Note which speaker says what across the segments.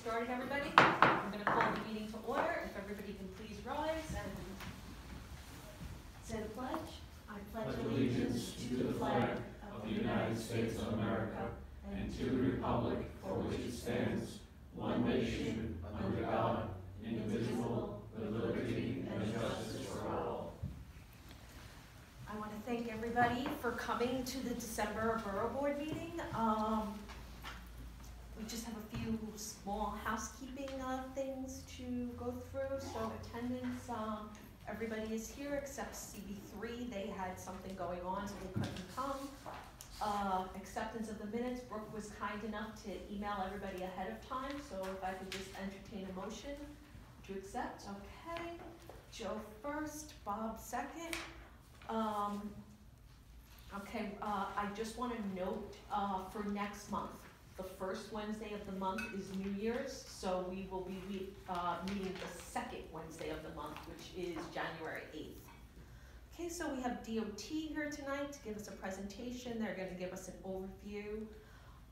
Speaker 1: started, everybody. I'm going to call the meeting to order. If everybody can please rise and say the pledge. I pledge allegiance to the flag of the United States of America and to the republic for which it stands, one nation, under God, indivisible, with liberty and justice for all. I want to thank everybody for coming to the December Borough Board meeting. We just have a few small housekeeping things to go through. So attendance, everybody is here except CB3. They had something going on, so they couldn't come. Acceptance of the minutes. Brooke was kind enough to email everybody ahead of time, so if I could just entertain a motion to accept. Okay. Joe first, Bob second. Okay, I just want to note for next month, the first Wednesday of the month is New Year's, so we will be meeting the second Wednesday of the month, which is January 8th. Okay, so we have DOT here tonight to give us a presentation. They're going to give us an overview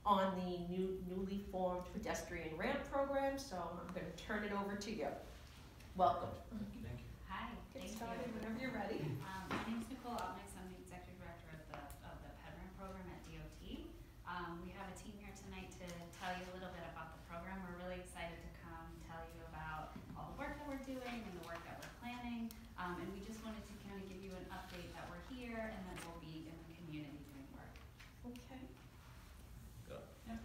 Speaker 1: on the newly formed pedestrian ramp program, so I'm going to turn it over to you. Welcome.
Speaker 2: Thank you.
Speaker 3: Hi.
Speaker 1: Get started whenever you're ready.
Speaker 3: My name is Nicole Altnick. I'm the Executive Director of the PedRamp program at DOT. We have a team here tonight to tell you a little bit about the program. We're really excited to come tell you about all the work that we're doing and the work that we're planning. And we just wanted to kind of give you an update that we're here and that we'll be in the community doing work.
Speaker 1: Okay.
Speaker 2: Yeah.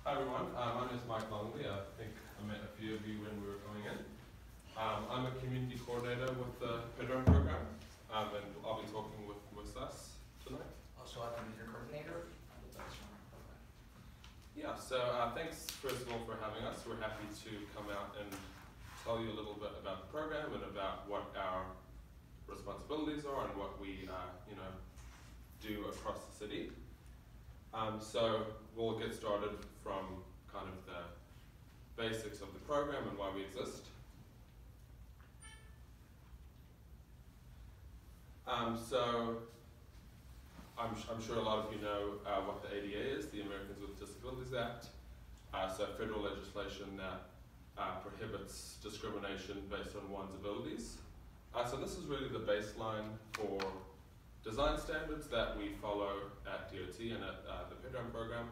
Speaker 2: Hi everyone, my name is Mike Longley. I think I met a few of you when we were going in. I'm a community coordinator with the PedRamp program, and I'll be talking with us tonight.
Speaker 4: Also, I can be your coordinator.
Speaker 2: Yeah, so thanks first of all for having us. We're happy to come out and tell you a little bit about the program and about what our responsibilities are and what we do across the city. So we'll get started from kind of the basics of the program and why we exist. So I'm sure a lot of you know what the ADA is, the Americans with Disabilities Act. So federal legislation that prohibits discrimination based on one's abilities. So this is really the baseline for design standards that we follow at DOT and at the PedRamp program.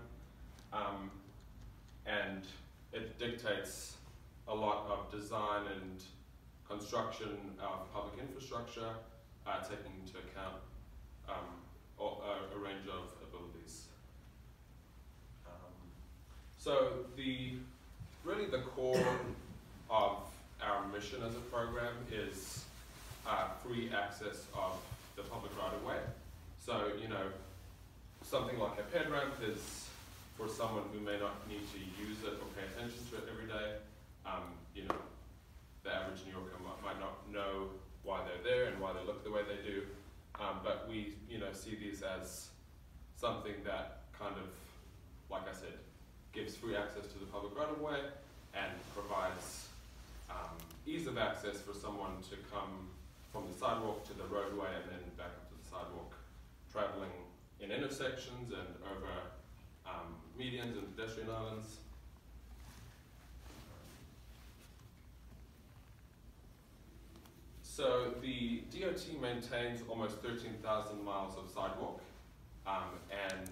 Speaker 2: And it dictates a lot of design and construction of public infrastructure, taking into account a range of abilities. So really the core of our mission as a program is free access of the public right-of-way. So, something like a PedRamp is for someone who may not need to use it or pay attention to it every day. The average New Yorker might not know why they're there and why they look the way they do. But we, see these as something that kind of, like I said, gives free access to the public right-of-way and provides ease of access for someone to come from the sidewalk to the roadway and then back up to the sidewalk, traveling in intersections and over medians and pedestrian islands. So the DOT maintains almost 13,000 miles of sidewalk, and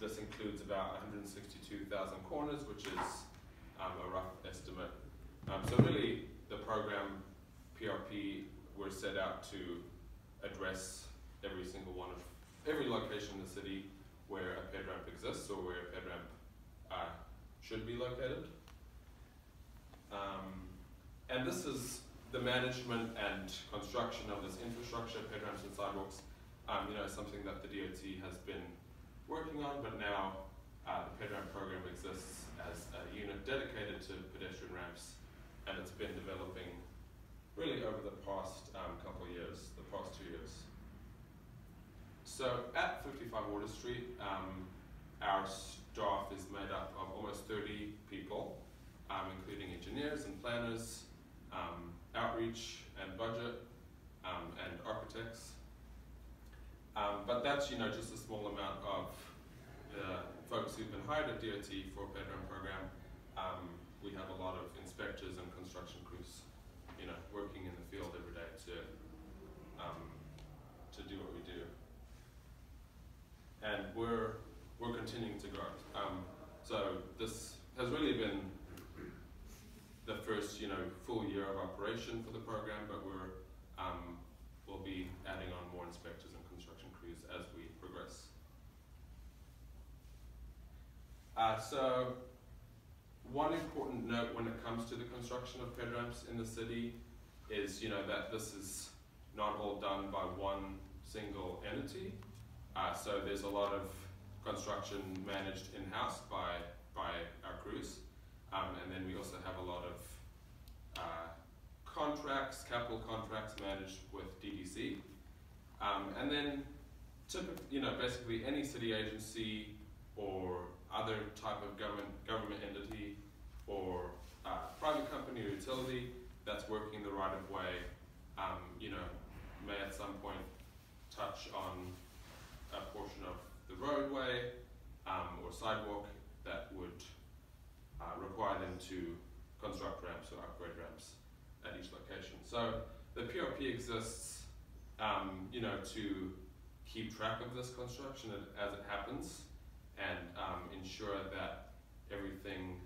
Speaker 2: this includes about 162,000 corners, which is a rough estimate. So really, the program, PRP, we're set out to address every location in the city where a PedRamp exists or where a PedRamp should be located. And this is the management and construction of this infrastructure, PedRamps and sidewalks, something that the DOT has been working on, but now the PedRamp program exists as a unit dedicated to pedestrian ramps, and it's been developing really over the past couple of years, the past 2 years. So at 55 Water Street, our staff is made up of almost 30 people, including engineers and planners, outreach and budget, and architects. But that's just a small amount of the folks who've been hired at DOT for PedRamp program. construction crews, you know, working in the field every day to do what we do. And we're continuing to grow. So this has really been the first, you know, full year of operation for the program, but we'll be adding on more inspectors and construction crews as we progress. So one important note when it comes to the construction of ped ramps in the city is, you know, that this is not all done by one single entity. So there's a lot of construction managed in-house by our crews. And then we also have a lot of capital contracts managed with DDC. And then you know, basically any city agency or other type of government entity or private company or utility that's working the right of way, you know, may at some point touch on a portion of the roadway or sidewalk that would require them to construct ramps or upgrade ramps at each location. So the PRP exists, you know, to keep track of this construction as it happens and ensure that everything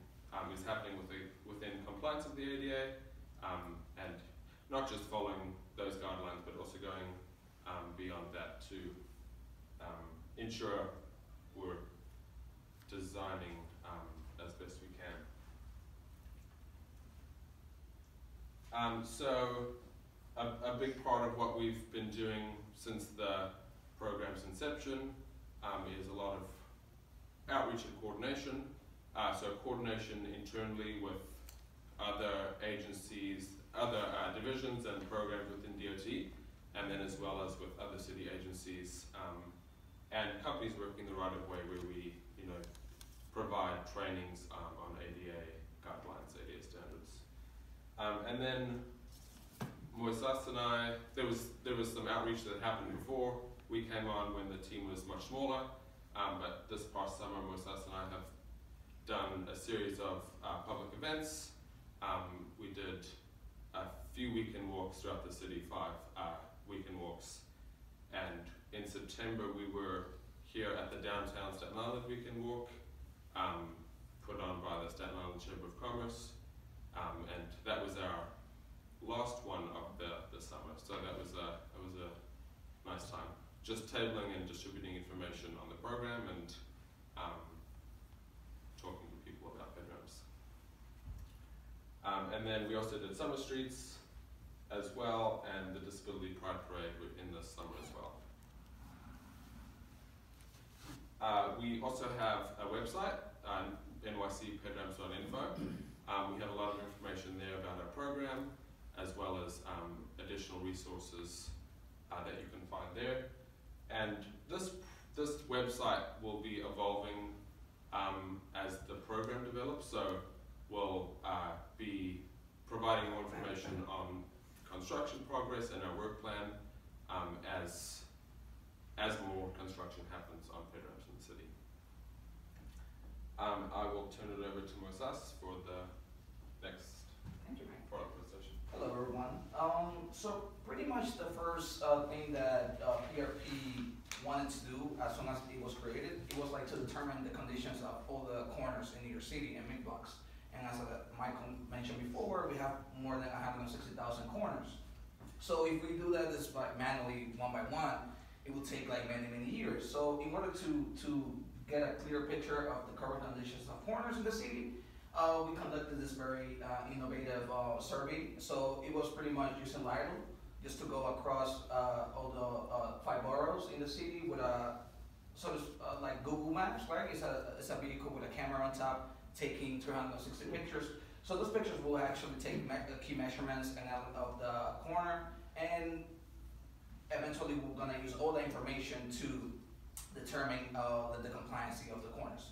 Speaker 2: is happening within compliance of the ADA and not just following those guidelines, but also going beyond that to ensure we're designing as best we can. So a big part of what we've been doing since the program's inception is a lot of outreach and coordination. So coordination internally with other agencies, other divisions and programs within DOT, and then as well as with other city agencies and companies working the right of way where we, you know, provide trainings on ADA guidelines, ADA standards. And then Moisés and I, there was some outreach that happened before we came on when the team was much smaller, but this past summer Moisés and I have done a series of public events. We did a few weekend walks throughout the city, 5 weekend walks, and in September we were here at the downtown Staten Island weekend walk, put on by the Staten Island Chamber of Commerce, and that was our last one of the summer. So that was a nice time, just tabling and distributing information on the program and talking to people about ped ramps. And then we also did summer streets as well, and the Disability Pride Parade in the summer as well. We also have a website, nycpedramps.info. We have a lot of information there about our program, as well as additional resources that you can find there. And this website will be evolving as the program develops. So we'll be providing more information on construction progress and our work plan as more construction happens on ped ramps in the city. I will turn it over to Moisés for the next part of the presentation.
Speaker 4: Hello, everyone. So pretty much the first thing that PRP wanted to do as soon as it was created, it was like to determine the conditions of all the corners in New York City and main blocks. And as Michael mentioned before, we have more than 160,000 corners. So if we do that just manually one by one, it will take like many, many years. So in order to get a clear picture of the current conditions of corners in the city, we conducted this very innovative survey. So it was pretty much using LIDAR just to go across all the 5 boroughs in the city with a sort of like Google Maps, right? It's a vehicle with a camera on top taking 360 pictures. So those pictures will actually take key measurements and out of the corner, and eventually we're gonna use all the information to determine the compliancy of the corners.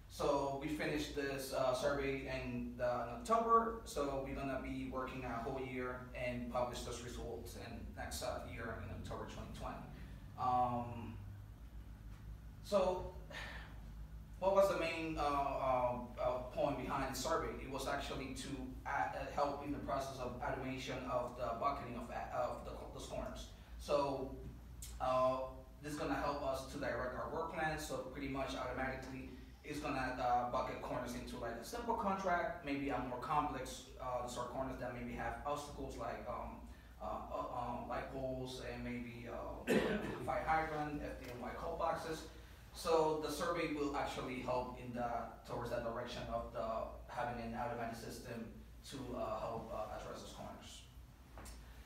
Speaker 4: So we finished this survey in October, so we're gonna be working a whole year and publish those results in next year in October 2020. So what was the main point behind the survey? It was actually to help in the process of automation of the bucketing of those corners. So this is gonna help us to direct our work plans. So pretty much automatically, it's gonna bucket corners into like a simple contract, maybe a more complex sort of corners that maybe have obstacles like light poles and maybe fire hydrant, FDNY call boxes. So the survey will actually help in towards that direction of having an automated system to help address those corners.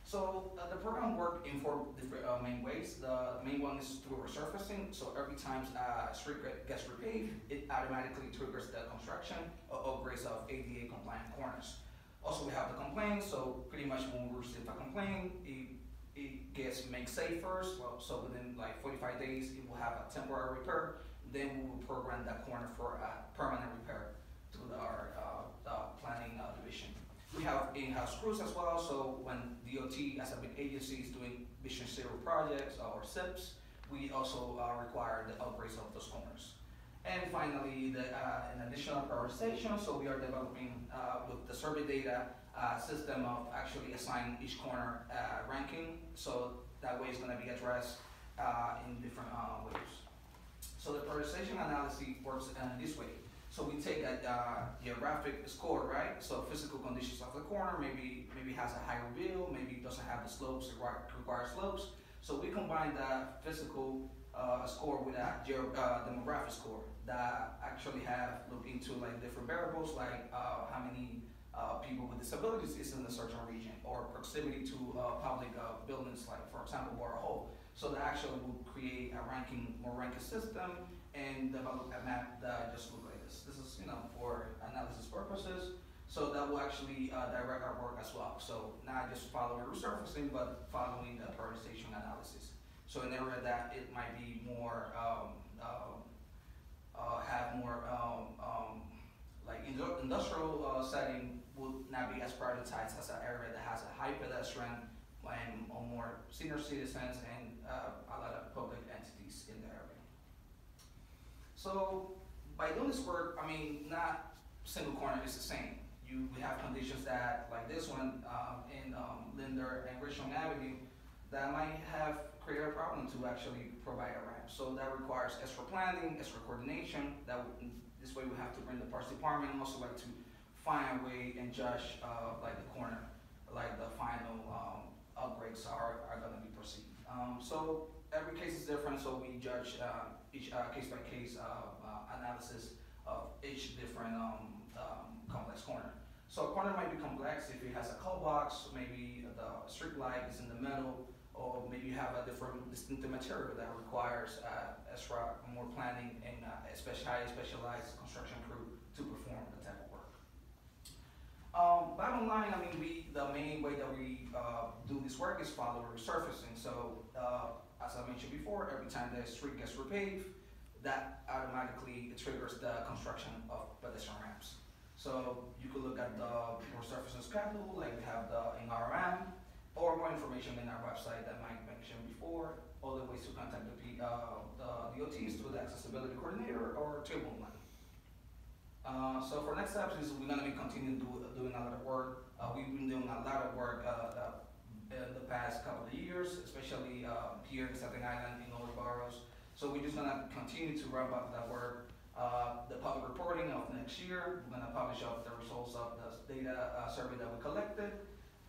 Speaker 4: So the program works in 4 different main ways. The main one is through resurfacing. So every time a street gets repaved, it automatically triggers the construction or upgrades of ADA compliant corners. Also, we have the complaint. So pretty much when we receive a complaint, it gets made safe first. Well, so within like 45 days, it will have a temporary repair. Then we will program that corner for a permanent repair through our planning division. We have in-house crews as well, so when DOT as a big agency is doing Vision Zero projects or SIPs, we also require the upgrades of those corners. And finally, an additional prioritization, so we are developing with the survey data system of actually assigning each corner ranking, so that way it's going to be addressed in different ways. So the prioritization analysis works in this way. So we take a geographic score, right? So physical conditions of the corner, maybe has a high reveal, maybe it doesn't have the slopes, require slopes. So we combine the physical score with a demographic score that actually have looked into like different variables, like how many people with disabilities is in a certain region, or proximity to public buildings, like for example, Borough Hall. So that actually will create a more ranking system and develop a map that just looks like this. This is, for analysis purposes. So that will actually direct our work as well. So not just following resurfacing, but following the prioritization analysis. So an area that it might be more, have more like industrial setting would not be as prioritized as an area that has a high pedestrian and more senior citizens and a lot of public entities in the area. So by doing this work, not single corner is the same. We have conditions that, like this one in Linder and Richmond Avenue, that might have created a problem to actually provide a ramp. So that requires extra planning, extra coordination. This way we have to bring the parks department and also like to find a way and judge like the corner, like the final upgrades are going to be perceived. So every case is different, so we judge each case-by-case analysis of each different complex corner. So a corner might be complex if it has a call box, maybe the street light is in the middle, or maybe you have a different distinctive material that requires extra more planning and highly specialized construction crew to perform the type of work. Bottom line, the main way that we do this work is follow resurfacing. So as I mentioned before, every time the street gets repaved, that automatically triggers the construction of pedestrian ramps. So you could look at the resurfacing schedule, like we have in RMM, or more information in our website that Mike mentioned before. Other ways to contact the DOTs through the accessibility coordinator or 211. So for next steps is we're going to be continuing doing a lot of work. We've been doing a lot of work in the past couple of years, especially here in Staten Island in all the boroughs. So we're just going to continue to ramp up that work. The public reporting of next year, we're going to publish up the results of the data survey that we collected,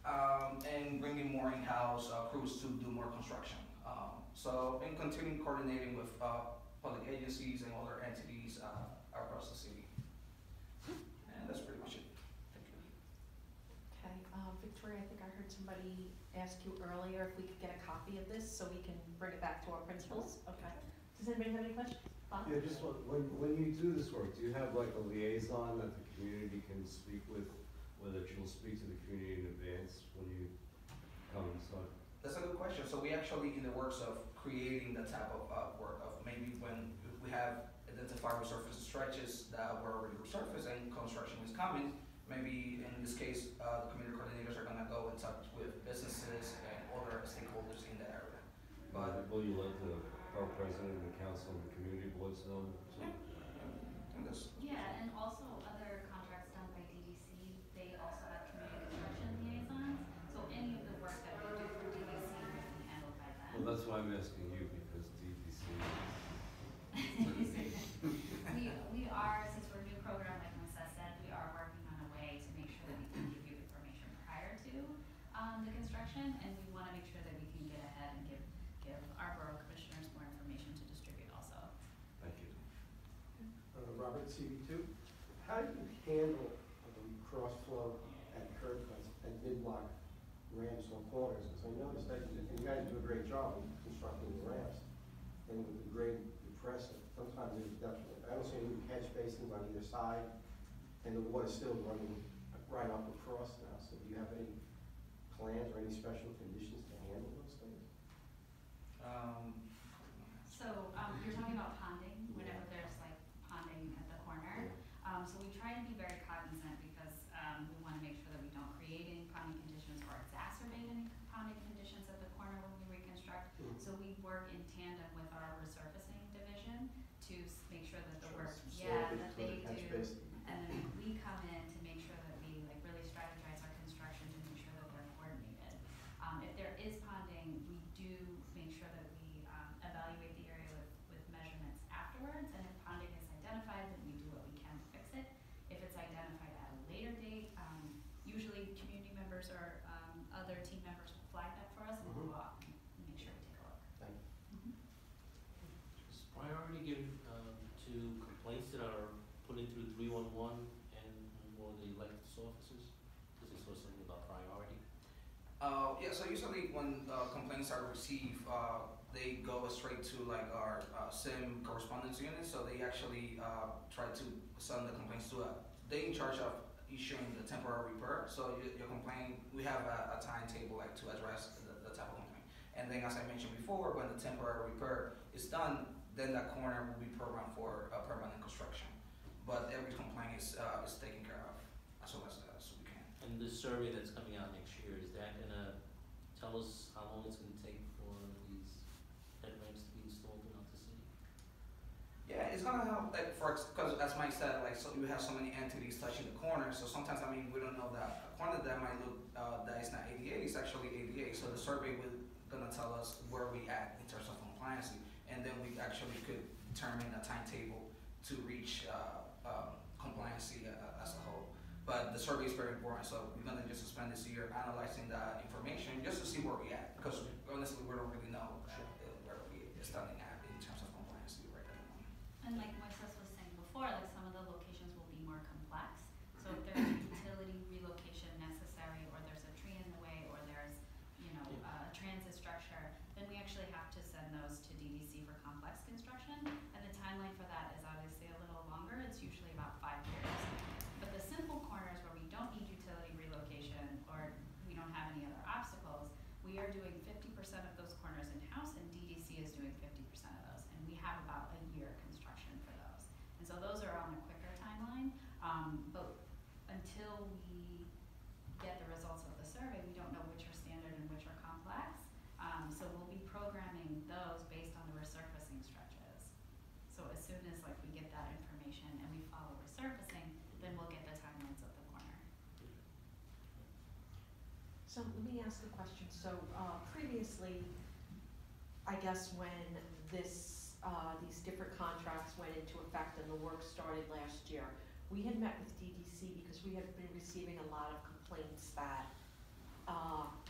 Speaker 4: and bringing more in-house crews to do more construction. So and continuing coordinating with public agencies and other entities across the city. And that's pretty much it. Thank you.
Speaker 1: Okay, Victoria, I think I heard somebody ask you earlier if we could get a copy of this so we can bring it back to our principals. Okay. Does anybody have any questions? Bob?
Speaker 5: Yeah, just when you do this work, do you have like a liaison that the community can speak with, or that you'll speak to the community in advance when you come inside?
Speaker 4: That's a good question. So we actually in the works of creating the type of work of maybe when we have identified resurface stretches that were already resurfaced and construction is coming, maybe in this case, the community coordinators are gonna go in touch with businesses and other stakeholders in the area. But
Speaker 5: will you let the borough president and the council and the community boards know?
Speaker 3: Yeah, and also other contracts done by DDC, they also have
Speaker 5: why I'm asking you, because DDC
Speaker 3: We are, since we're a new program, like Melissa said, we are working on a way to make sure that we can give you information prior to the construction, and we want to make sure that we can get ahead and give our borough commissioners more information to distribute also.
Speaker 5: Thank you.
Speaker 6: Robert, CV2. How do you handle cross-flow at curb cuts and mid-block ramps on corners? Because I noticed that you guys do a great job of constructing the ramps, and with the grade depressing, sometimes there's definitely, I don't see any catch basins on either side, and the water's still running right up across now. So do you have any plans or any special conditions to handle those things?
Speaker 3: So you're talking about ponding, whenever there's like ponding at the corner. So we try to be very cognizant because we want to make sure that we don't create any ponding conditions or exacerbate any ponding conditions at the corner when we reconstruct. So we work in tandem with our resurfacing division to make sure that the work, that they do. And then we come in to make sure that we like really strategize our construction to make sure that they're coordinated. If there is ponding, we do make sure that we evaluate the area with measurements afterwards. And if ponding is identified, then we do what we can to fix it. If it's identified at a later date, usually community members or other team members will flag that for us, and we'll go out and make sure we take a look.
Speaker 6: Thank you.
Speaker 7: Is priority given to complaints that are put in through 311 and or the elected offices? Does it say something about priority?
Speaker 4: Yeah, so usually when complaints are received, they go straight to like our SIM correspondence unit. So they actually try to send the complaints to they in charge of issuing the temporary repair. So your complaint, we have a timetable like to address the type of complaint. And then as I mentioned before, when the temporary repair is done, then that corner will be programmed for permanent construction. But every complaint is taken care of as soon as we can.
Speaker 7: And the survey that's coming out next year, is that gonna tell us how long it's gonna take for these headlamps to be installed throughout the city?
Speaker 4: Yeah, it's gonna help, like, because as Mike said, like, so you have so many entities touching the corner, so sometimes, I mean, we don't know that a corner that might look, that is not ADA, is actually ADA, so the survey will gonna tell us where we at in terms of compliance, and then we actually could determine a timetable to reach, compliance as a whole. But the survey is very important, so we're gonna just spend this year analyzing the information just to see where we at, because honestly, we don't really know where we are standing at in terms of compliance right at the moment.
Speaker 3: And like Moises was saying before, like some of the locations will be more complex. So if there's a utility relocation necessary, or there's a tree in the way, or there's, a transit structure, then we actually have to send those to DDC for complex construction. And the timeline for that is obviously a little longer. It's usually about 5 years. But the simple corners where we don't need utility relocation or we don't have any other obstacles, we are doing 50% of those corners in-house, and DDC is doing 50% of those. And we have about a year construction for those. And so those are on a quicker timeline. But until we get the results of the survey, we don't know which are standard and which are complex. So we'll be programming those based on the resurfacing stretches. So as soon as like we get that information and we follow resurfacing, then we'll get the timelines of the corner.
Speaker 1: So let me ask a question. So previously, I guess when this, these different contracts went into effect and the work started last year, we had met with DDC because we had been receiving a lot of complaints that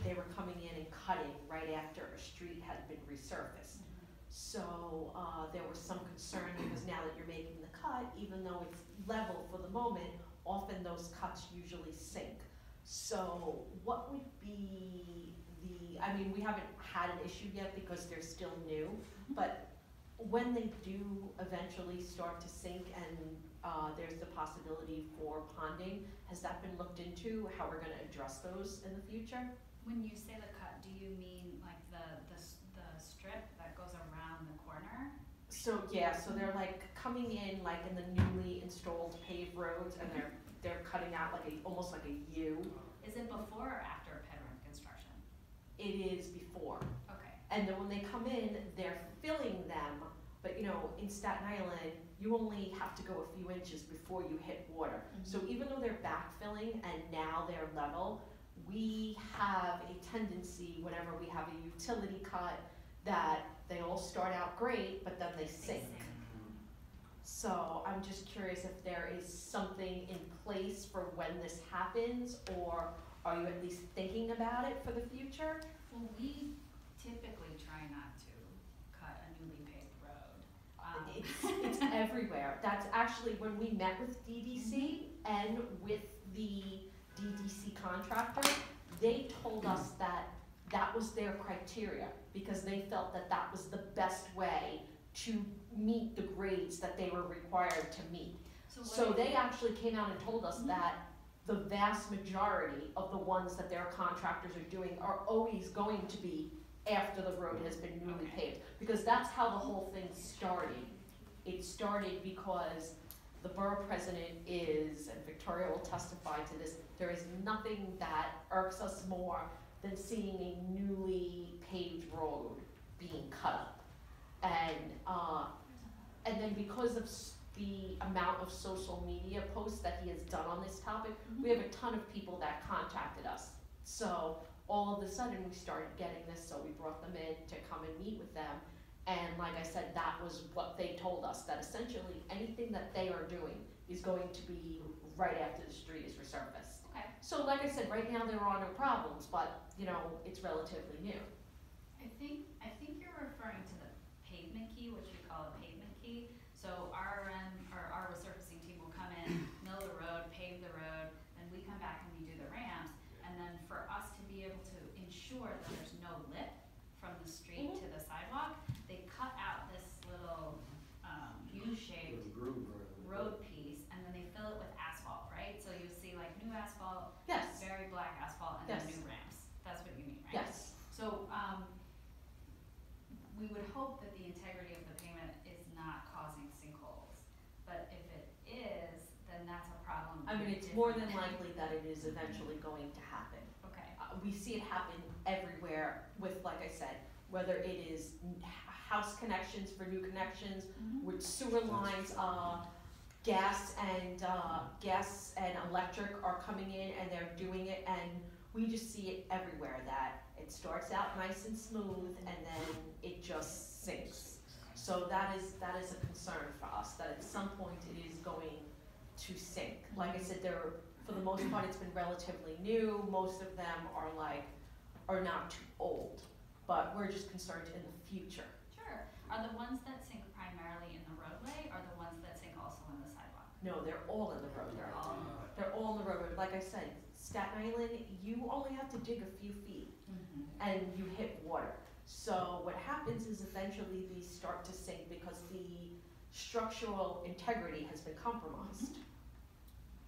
Speaker 1: they were coming in and cutting right after a street had been resurfaced. So there was some concern because now that you're making the cut, even though it's level for the moment, often those cuts usually sink. So what would be I mean, we haven't had an issue yet because they're still new, but when they do eventually start to sink and there's the possibility for ponding, has that been looked into, how we're gonna address those in the future?
Speaker 3: When you say the cut, do you mean like the strip that goes around the corner?
Speaker 1: So yeah, so they're like coming in like in the newly installed paved roads, and they're cutting out like almost like a U.
Speaker 3: Is it before or after ped ramp construction?
Speaker 1: It is before.
Speaker 3: Okay.
Speaker 1: And then when they come in, they're filling them, but in Staten Island, you only have to go a few inches before you hit water. So even though they're backfilling and now they're level, we have a tendency whenever we have a utility cut that they all start out great, but then they sink. So I'm just curious if there is something in place for when this happens, or are you at least thinking about it for the future?
Speaker 3: Well, we typically try not to cut a newly paved road.
Speaker 1: It's everywhere. That's actually when we met with DDC and with the DDC contractor, they told us that that was their criteria because they felt that that was the best way to meet the grades that they were required to meet. So they actually came out and told us that the vast majority of the ones that their contractors are doing are always going to be after the road has been newly paved, because that's how the whole thing started. It started because the borough president is, and Victoria will testify to this, there is nothing that irks us more than seeing a newly paved road being cut up. And then because of the amount of social media posts that he has done on this topic, we have a ton of people that contacted us. So all of a sudden we started getting this, so we brought them in to come and meet with them. And like I said, that was what they told us, that essentially anything that they are doing is going to be right after the street is resurfaced.
Speaker 3: Okay.
Speaker 1: So like I said, right now there are no problems, but you know, it's relatively new.
Speaker 3: I think you're referring to the pavement key, which we call a pavement key. So our resurfacing team will come in, mill the road, pave the road, then we come back and we do the ramps. And then for us to be able to ensure that there's no lip from the street to the sidewalk, they cut out this little U-shaped road piece, and then they fill it with asphalt, right? So you see like new asphalt,
Speaker 1: Yes.
Speaker 3: very black asphalt, and
Speaker 1: Yes.
Speaker 3: then new ramps. That's what you mean, right?
Speaker 1: Yes.
Speaker 3: So we would hope that the integrity of the pavement is not causing sinkholes, but if it is, then that's a problem.
Speaker 1: I mean, it's more than likely that it is eventually going to happen.
Speaker 3: Okay.
Speaker 1: We see it happen everywhere with, like I said, whether it is house connections for new connections, with sewer lines, gas and electric are coming in and they're doing it, and we just see it everywhere, that it starts out nice and smooth and then it just sinks. So that is a concern for us, that at some point it is going to sink. Like I said, for the most part, it's been relatively new. Most of them are not too old, but we're just concerned in the future.
Speaker 3: Sure. Are the ones that sink primarily in the roadway, or the ones that sink also in the sidewalk?
Speaker 1: No, they're all in the roadway.
Speaker 3: They're all in the roadway.
Speaker 1: They're all in the roadway. Like I said, Staten Island, you only have to dig a few feet and you hit water. So what happens is eventually these start to sink because the structural integrity has been compromised.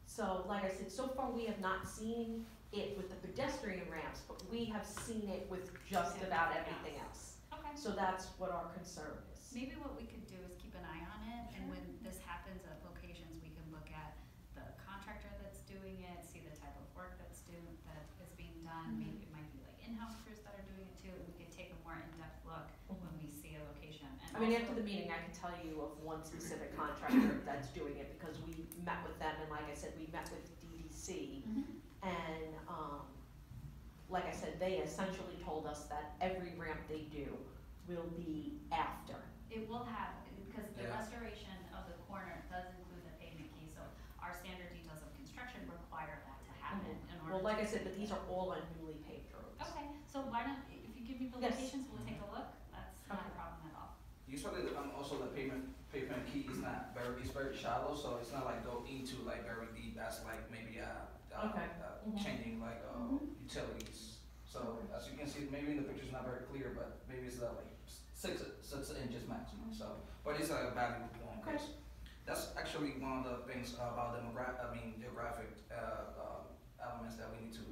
Speaker 1: So like I said, so far we have not seen it with the pedestrian ramps, but we have seen it with just about everything else.
Speaker 3: Okay.
Speaker 1: So that's what our concern is.
Speaker 3: Maybe what we could do is keep an eye on it, and when this happens at locations, we can look at the contractor that's doing it, see the type of work that is being done. Maybe it might be like in-house crews that are doing it too, and we could take a more in-depth look when we see a location. And
Speaker 1: I mean,
Speaker 3: also,
Speaker 1: after the meeting, I can tell you of one specific contractor that's doing it because we met with them, and like I said, we met with DDC, and like I said, they essentially told us that every ramp they do will be after.
Speaker 3: it will have, because the
Speaker 4: Yeah.
Speaker 3: restoration of the corner does include the pavement key, so our standard details of construction require that to happen in order.
Speaker 1: Well, like I
Speaker 3: to-
Speaker 1: said, but these are all on newly paved roads.
Speaker 3: Okay, so why don't, if you give me the
Speaker 1: Yes.
Speaker 3: locations, we'll take a look, that's not a
Speaker 1: Okay.
Speaker 3: problem at all.
Speaker 4: Usually, also the pavement key is not it's very shallow, so it's not like go into like very deep as like maybe
Speaker 1: Okay.
Speaker 4: changing like utilities. So as you can see, maybe in the picture it's not very clear, but maybe it's like 6 inches maximum. So, but it's a valuable one.
Speaker 1: Okay.
Speaker 4: That's actually one of the things about geographic elements that we need to.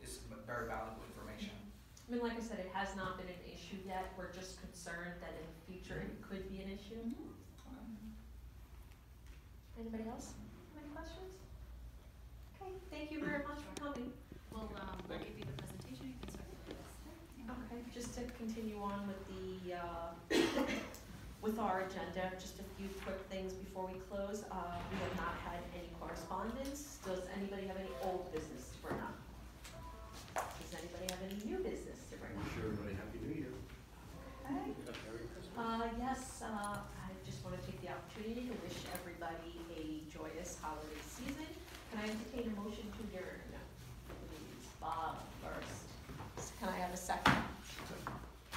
Speaker 4: It's very valuable information.
Speaker 1: I mean, like I said, it has not been an issue yet. We're just concerned that in the future it could be an issue. Anybody else have any questions? Okay, thank you very much for coming.
Speaker 3: We'll
Speaker 2: Thank
Speaker 3: give you the presentation, you can start with this.
Speaker 1: Okay, just to continue on with the, with our agenda, just a few quick things before we close. We have not had any correspondence. Does anybody have any old business to bring up? Does anybody have any new business to bring up?
Speaker 5: Wish everybody happy New Year.
Speaker 1: Okay. holiday season. Can I entertain a motion to adjourn? No. Please, Bob first. Can I have a second?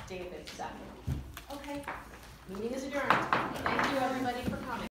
Speaker 1: David, second. Okay, meeting is adjourned. Thank you, everybody, for coming.